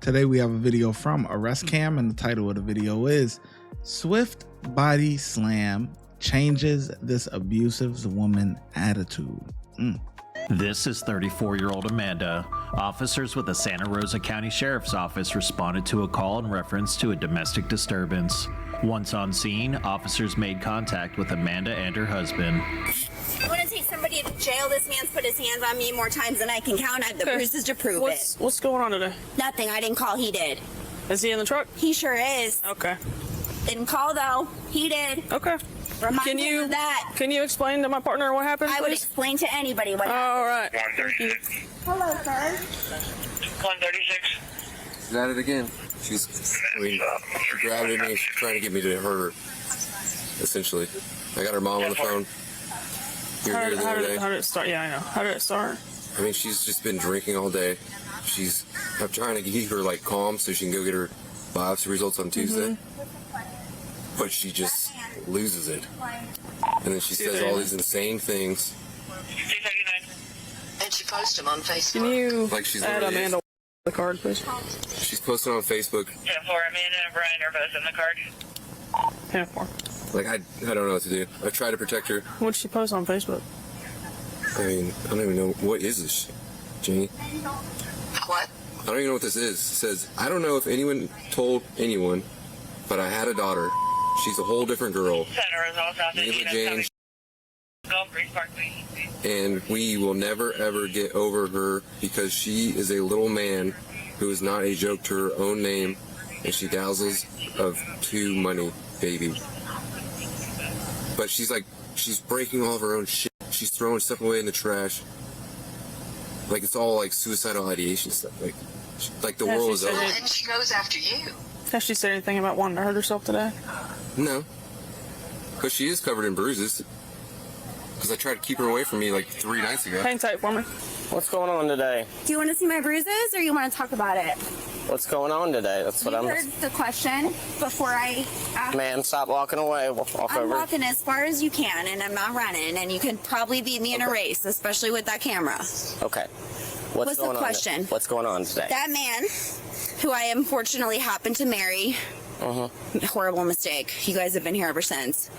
Today we have a video from Arrest Cam, and the title of the video is Swift Body Slam Changes This Abusive Woman Attitude. This is 34-year-old Amanda. Officers with the Santa Rosa County Sheriff's Office responded to a call in reference to a domestic disturbance. Once on scene, officers made contact with Amanda and her husband. I want to take somebody to jail. This man's put his hands on me more times than I can count. I have the bruises to prove it. What's going on today? Nothing. I didn't call. He did. Is he in the truck? He sure is. Okay. Didn't call though. He did. Okay. Remind him of that. Can you explain to my partner what happened? I would explain to anybody what happened. All right. 136. Hello, sir. 136. She's at it again. She grabbed at me. She's trying to get me to hurt her. Essentially, I got her mom on the phone. You were here the other day. How did it start? Yeah, I know. How did it start? I mean, she's just been drinking all day. I'm trying to keep her like calm so she can go get her biopsy results on Tuesday. But she just loses it, and then she says all these insane things. And she posts them on Facebook. Can you Like she's add literally- Amanda the card, please? She's posting on Facebook. 10-4, Amanda and Brian are both in the card. 10-4. Like I don't know what to do. I try to protect her. What'd she post on Facebook? I mean, I don't even know what is this, Jenny. What? I don't even know what this is. It says, I don't know if anyone told anyone, but I had a daughter. She's a whole different girl. Center is all south Name of Jane, Gulf Breeze Park, and we will never ever get over her because she is a little man who is not a joke to her own name, and she dazzles of too money, baby. But she's breaking all of her own shit. She's throwing stuff away in the trash. Like it's all like suicidal ideation stuff. Like the world is over. And she goes after you. Has she said anything about wanting to hurt herself today? No. Because she is covered in bruises. Because I tried to keep her away from me like 3 nights ago. Hang tight for me. What's going on today? Do you want to see my bruises, or you want to talk about it? What's going on today? That's what You I'm... heard the question before I asked. Ma'am, stop walking away. Walk I'm over. walking as far as you can, and I'm not running, and you can probably beat me in a race, especially with that camera. Okay. What's the going on? question? What's going on today? That man, who I unfortunately happened to marry, horrible mistake. You guys have been here ever since.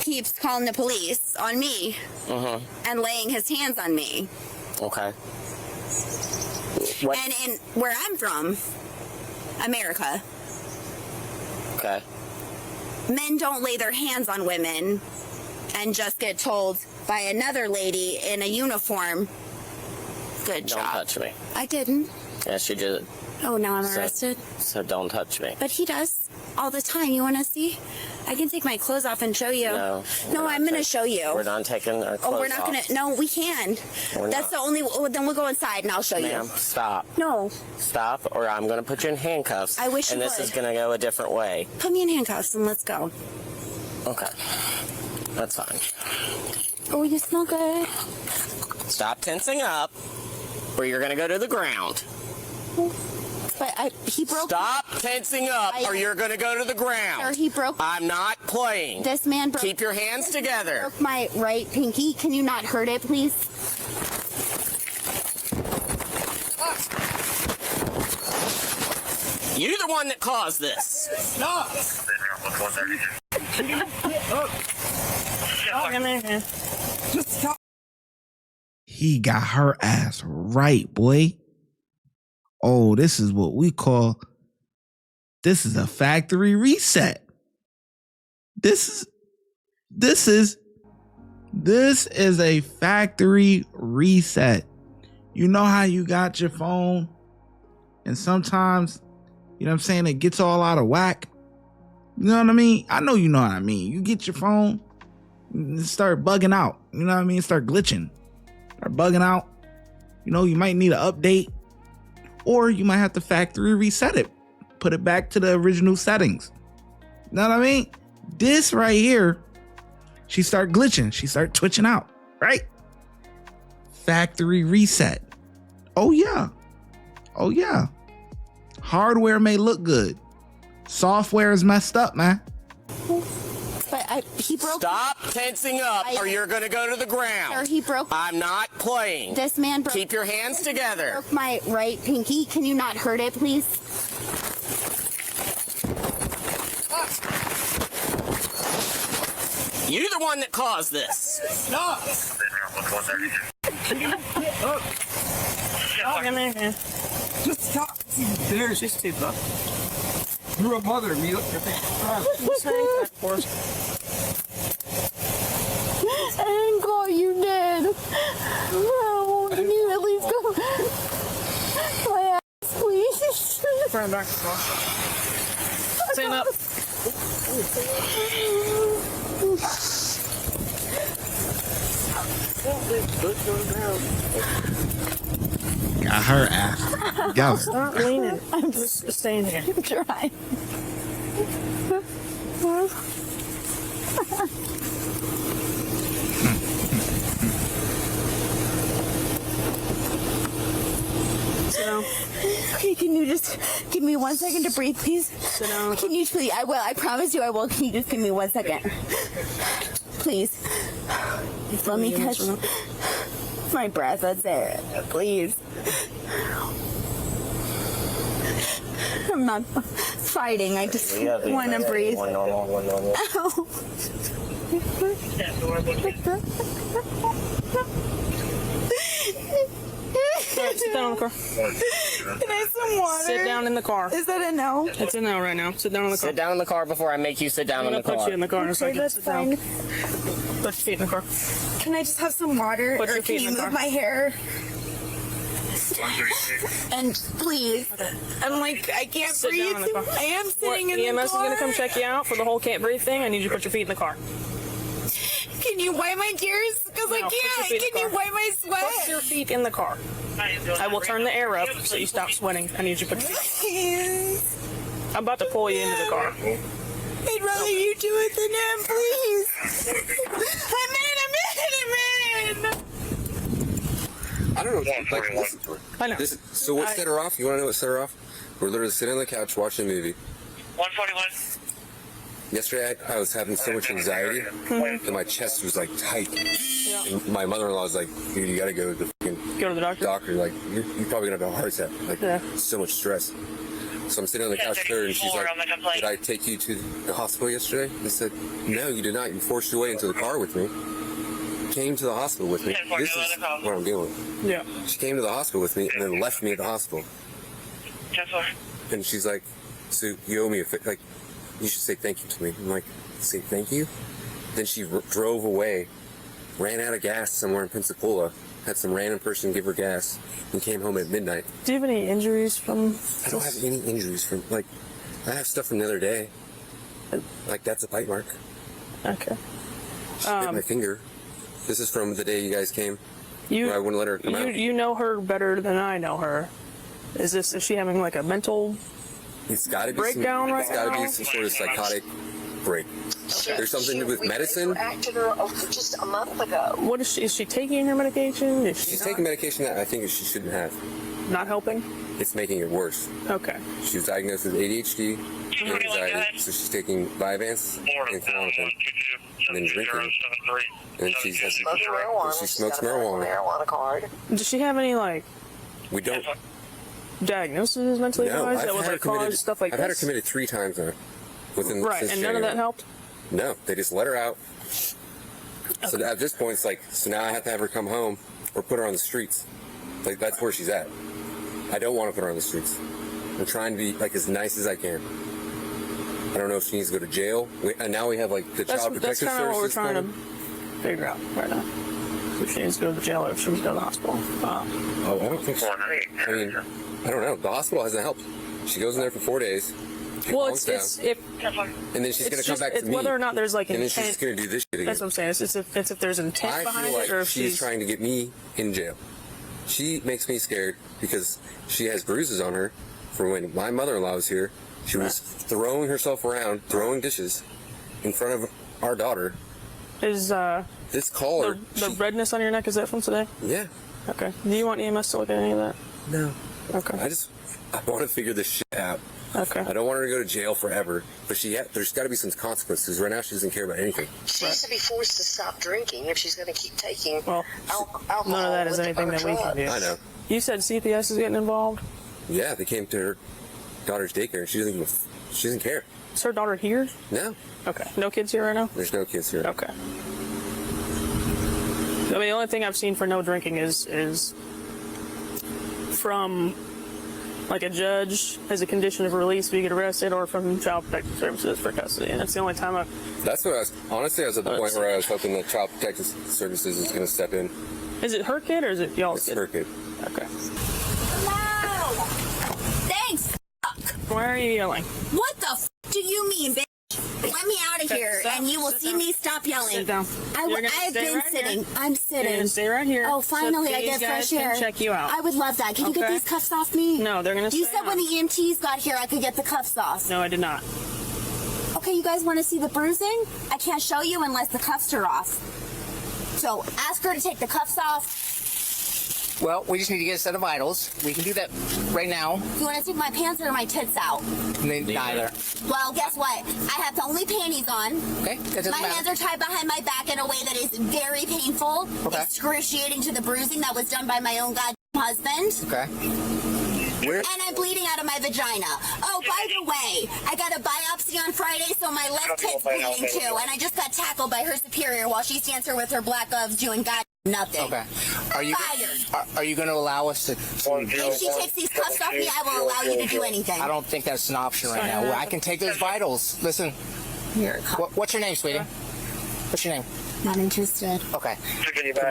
Keeps calling the police on me and laying his hands on me. Okay. What? And in where I'm from, America, Okay. men don't lay their hands on women and just get told by another lady in a uniform, good Don't job. touch me. I didn't. Yes, you did. Oh, now I'm arrested? So don't touch me. But he does all the time. You want to see? I can take my clothes off and show you. No. No, I'm going to show you. We're not taking our clothes Oh, we're not going to. No, we can. We're That's not. the only. Well, then we'll go inside and I'll show Ma'am, you. stop. No, Stop, or I'm going to put you in handcuffs. I wish And you this would. is going to go a different way. put me in handcuffs and let's go. Okay. That's fine. Oh, you smell good. Stop tensing up, or you're going to go to the ground. But he broke. Stop tensing up, or you're going to go to the ground. Sir, he broke. I'm not playing. This man broke. Keep your hands together. Broke my right pinky. Can you not hurt it, please? You're the one that caused this. Oh, man. He got her ass right, boy. Oh, this is what we call, this is a factory reset. This is a factory reset. You know how you got your phone and sometimes, you know what I'm saying, it gets all out of whack. You know what I mean? I know you know what I mean. You get your phone and start bugging out. You know what I mean? Start glitching. Start bugging out. You know, you might need an update. Or you might have to factory reset it. Put it back to the original settings. You know what I mean? This right here, she start glitching. She start twitching out, right? Factory reset. Oh yeah. Oh yeah. Hardware may look good. Software is messed up, man. But He broke. Stop tensing up, or you're gonna go to the ground. Sir, he broke. I'm not playing. This man broke. Keep your hands together. Broke my right pinky. Can you not hurt it, please? You're the one that caused this. Oh, come in here. Just stop. There, She's too tough. you're a mother. Me, look at Just hang tight for us. I didn't call you dead. Oh, can you at least go? My ass, please. Turn back. Stand up. Got her ass. Got her. Stop leaning. I'm just staying here. I'm trying. Sit down. Okay, can you just give me 1 second to breathe, please? Sit down. Can you please? I will. I promise you I will. Can you just give me 1 second? Please. Let me catch my breath. That's it. Please. I'm not fighting. I just want to breathe. One normal. Ow. Alright, sit down in the car. Can I have some water? Sit down in the car. Is that a no? It's in there right now. Sit down in the car. Sit down in the car before I make you sit down I'm in gonna the put car. you in the car in a Okay, second. that's Sit down. fine. Put your feet in the car. Can I just have some water? Put your Or feet can in you the move car. my hair? And please. I'm like, I can't Sit breathe. down in the car. I am sitting in the EMS is car. gonna come check you out for the whole can't breathe thing. I need you to put your feet in the car. Can you wipe my tears? Because No, I put your can't. feet in Can the you car. wipe my Put sweat? your feet in the car. I will turn the air up so you stop sweating. I need you to put your feet. Please. I'm about to pull you into the car. I'd rather you do it than him, please. I'm in. I don't know. Like, listen to her. I know. So what set her off? You want to know what set her off? We're literally sitting on the couch watching a movie. 141. Yesterday, I was having so much anxiety that my chest was like tight. And my mother-in-law was like, "Dude, you gotta go to the fucking Go to the doctor. Like, you're probably gonna have a heart attack. Like, Yeah. so much stress." So I'm sitting on the couch with her, and she's like, "Did I take you to the hospital yesterday?" I said, "No, you did not. You forced your way into the car with me. Came to the hospital with me. This is what I'm dealing with." Yeah. She came to the hospital with me and then left me at the hospital. 10-4. And she's like, "So you owe me like, you should say thank you to me." I'm like, "Say thank you?" Then she drove away, ran out of gas somewhere in Pensacola, had some random person give her gas, and came home at midnight. Do you have any injuries from? I don't have any injuries from, like, I have stuff from the other day. Like, that's a bite mark. Okay. She bit my finger. This is from the day you guys came. Where I wouldn't let her come out. You know her better than I know her. Is she having like a mental? It's got to be breakdown some, right It's got to now? be some sort of psychotic break. There's something to do with medicine. Acted her just a month ago. What is she? Is she taking her medication? Is she She's not, taking medication that I think she shouldn't have. not helping? It's making it worse. Okay. She was diagnosed with ADHD and anxiety, so she's taking Vyvanse and Klonopin, and then drinking. And then she Smokes marijuana. she She's smokes got a marijuana. marijuana card. Does she have any like We don't. diagnosis mentally No, wise I've that was had her like cause committed. stuff like I've had her this? committed 3 times now. Right, since and none of January. that helped. No, they just let her out. So at this point, it's like, so now I have to have her come home or put her on the streets. Like, that's where she's at. I don't want to put her on the streets. I'm trying to be like as nice as I can. I don't know if she needs to go to jail. And now we have like the That's child protective kind of what we're services. trying to figure out right now. If she needs to go to the jail or if she needs to go to the hospital. Oh, I don't think so. I mean, I don't know. The hospital hasn't helped. She goes in there for 4 days. Well, calms it's down, if and then she's it's gonna come just back to it's me. whether or not there's like and then intent. she's gonna do this shit again. That's what I'm saying. It's if there's intent I behind feel like it, or if she's trying to get me in jail. She makes me scared because she has bruises on her from when my mother-in-law was here. She was throwing herself around, throwing dishes in front of our daughter. Is This caller, the redness on your neck, is that from today? yeah, Okay. Do you want EMS to look at any of that? no. Okay. I want to figure this shit out. Okay. I don't want her to go to jail forever, but there's got to be some consequences. Right now, she doesn't care about anything. She needs to be forced to stop drinking if she's going to keep taking alcohol. None of that is anything that we can do. I know. You said CPS is getting involved? Yeah, they came to her daughter's daycare, and she doesn't care. Is her daughter here? No. Okay. No kids here right now? There's no kids here. Okay. I mean, the only thing I've seen for no drinking is from like a judge as a condition of release if you get arrested, or from Child Protective Services for custody. And that's the only time That's what I was, honestly, I was at the point where I was hoping that Child Protective Services is going to step in. Is it her kid or is it y'all's kid? It's her kid. Okay. No! Thanks, Why are you yelling? What the f do you mean, bitch? Let me out of here, stop, and you will sit see down. me stop yelling. Sit down. I You're gonna have stay been right sitting. here. I'm sitting. You're gonna stay right here. Oh, finally, so I get these guys fresh air. can check you out. I would love that. Can you get Okay. these cuffs off me? No, they're gonna You stay said when on. the EMTs got here, I could get the cuffs off. No, I did not. Okay, you guys want to see the bruising? I can't show you unless the cuffs are off. So ask her to take the cuffs off. Well, we just need to get a set of vitals. We can do that right now. Do you want to take my pants or my tits out? Neither. Well, guess what? I have only panties on. Okay, that doesn't My matter. hands are tied behind my back in a way that is very painful, Okay. excruciating to the bruising that was done by my own goddamn husband. Okay. And I'm bleeding out of my vagina. Oh, by the way, I got a biopsy on Friday, so my left tit's bleeding too. And I just got tackled by her superior while she stands here with her black gloves doing nothing. Okay. Are you going to allow us to? If she takes these cuffs off me, I will allow you to do anything. I don't think that's an option right now. Well, I can take those vitals. Listen. What's your name, sweetie? What's your name? Not interested. Okay.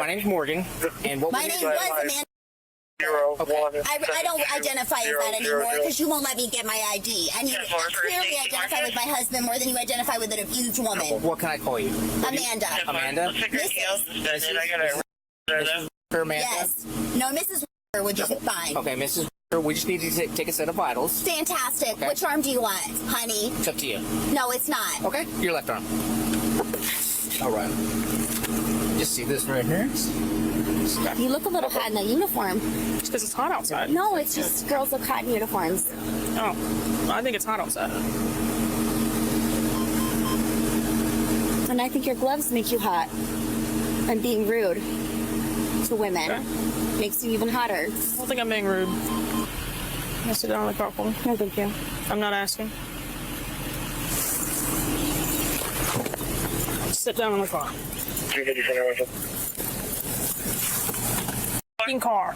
My name's Morgan. And what My name was Amanda. I don't identify as that anymore because you won't let me get my ID. And you clearly identify with my husband more than you identify with an abused woman. What can I call you? Amanda. Amanda? Mrs. Amanda? Yes. No, Mrs. would just be fine. Okay, Mrs. We just need to take a set of vitals. Fantastic. Okay. Which arm do you want, honey? It's up to you. No, it's not. Okay, your left arm. All right. Just see this right here. You look a little hot in that uniform. It's because it's hot outside. No, it's just girls look hot in uniforms. Oh, I think it's hot outside. And I think your gloves make you hot. And being rude to women makes you even hotter. I don't think I'm being rude. I'll sit down in the car for me. No, thank you. I'm not asking. Sit down in the car. Fucking car.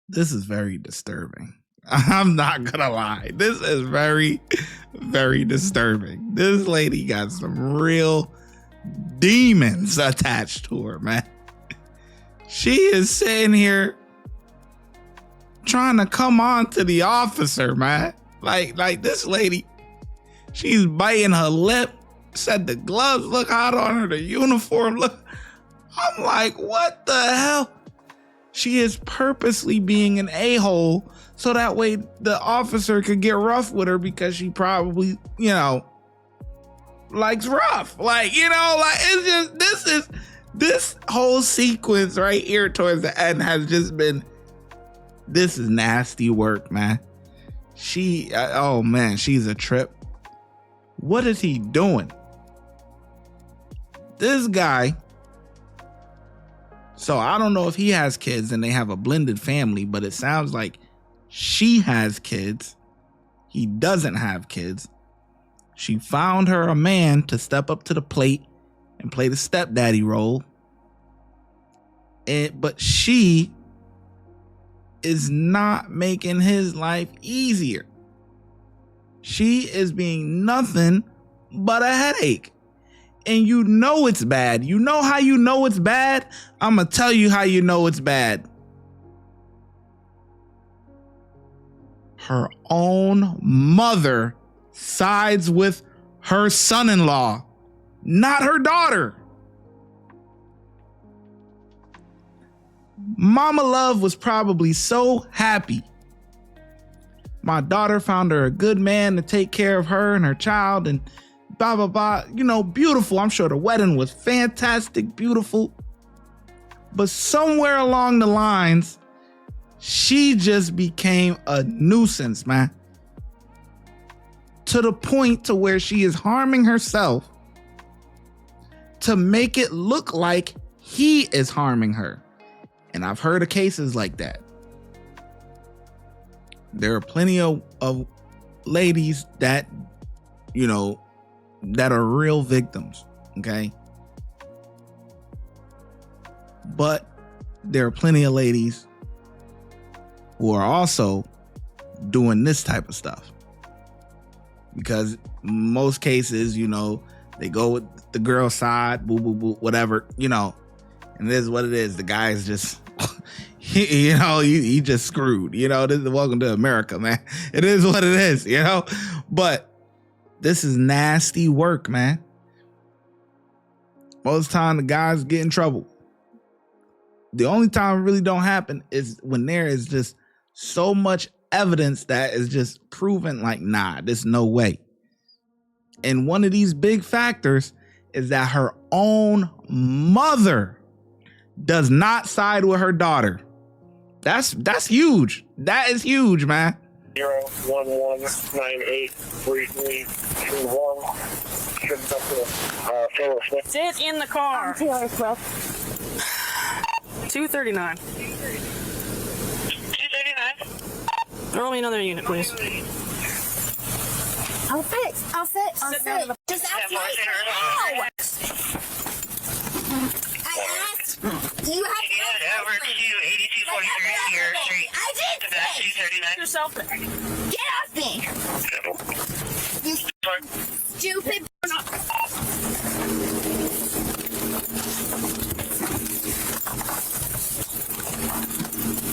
This is very disturbing. I'm not gonna lie. This is very, very disturbing. This lady got some real demons attached to her, man. She is sitting here trying to come on to the officer, man. Like this lady, she's biting her lip. Said the gloves look hot on her, the uniform look. I'm like, what the hell? She is purposely being an a-hole so that way the officer could get rough with her because she probably, likes rough. It's just, this whole sequence right here towards the end has just been, this is nasty work, man. She's a trip. What is he doing? This guy, so I don't know if he has kids and they have a blended family, but it sounds like she has kids. He doesn't have kids. She found her a man to step up to the plate and play the stepdaddy role. But she is not making his life easier. She is being nothing but a headache. And you know it's bad. You know how you know it's bad? I'm going to tell you how you know it's bad. Her own mother sides with her son-in-law, not her daughter. Mama Love was probably so happy. My daughter found her a good man to take care of her and her child and blah, blah, blah. Beautiful. I'm sure the wedding was fantastic, beautiful. But somewhere along the lines, She just became a nuisance, man. To the point to where she is harming herself to make it look like he is harming her. And I've heard of cases like that. There are plenty of ladies that, you know, that are real victims, okay? But there are plenty of ladies who are also doing this type of stuff. Because most cases, you know, they go with the girl side, boo, boo, boo, whatever, you know, and it is what it is. The guy is just, he just screwed, you know, this is welcome to America, man. It is what it is, you know, but this is nasty work, man. Most of the time the guys get in trouble. The only time it really don't happen is when there is just so much evidence that is just proven like, nah, there's no way. And one of these big factors is that her own mother does not side with her daughter. That's huge. That is huge, man. 011983321. Sit in the car. 239. 239. Roll me another unit, please. I'll fix. Just ask nice now. I asked. You have to over to 8243 here, straight. I did to that say. 239. Yourself there. Get off me. You stupid.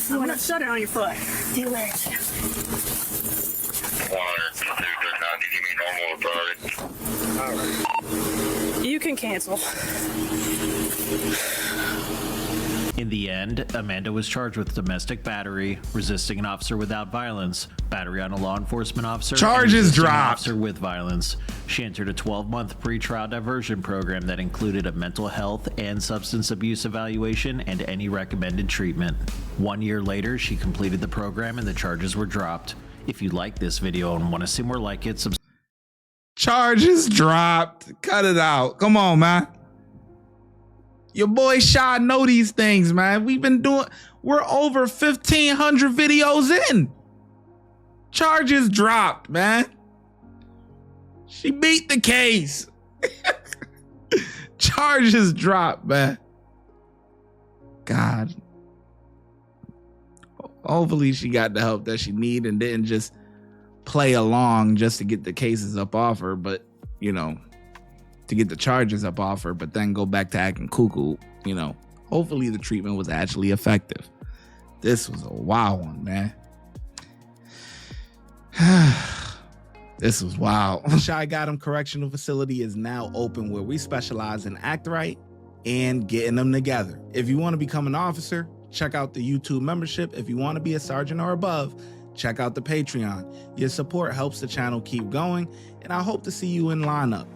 I'm gonna shut it on your foot. Do it. 100 does not give me normal authority. You can cancel. In the end, Amanda was charged with domestic battery, resisting an officer without violence, battery on a law enforcement officer, Charges and resisting an dropped. officer with violence. She entered a 12-month pretrial diversion program that included a mental health and substance abuse evaluation and any recommended treatment. 1 year later, she completed the program and the charges were dropped. If you like this video and want to see more like it, Charges dropped. Cut it out. Come on, man. Your boy Shy know these things, man. We're over 1,500 videos in. Charges dropped, man. She beat the case. Charges dropped, man. God. Hopefully she got the help that she needed and didn't just play along just to get the cases up off her, but, you know, to get the charges up off her, but then go back to acting cuckoo, you know. Hopefully the treatment was actually effective. This was a wild one, man. This was wild. ShyGotEm Correctional Facility is now open, where we specialize in act right and getting them together. If you want to become an officer, check out the YouTube membership. If you want to be a sergeant or above, check out the Patreon. Your support helps the channel keep going, and I hope to see you in lineup.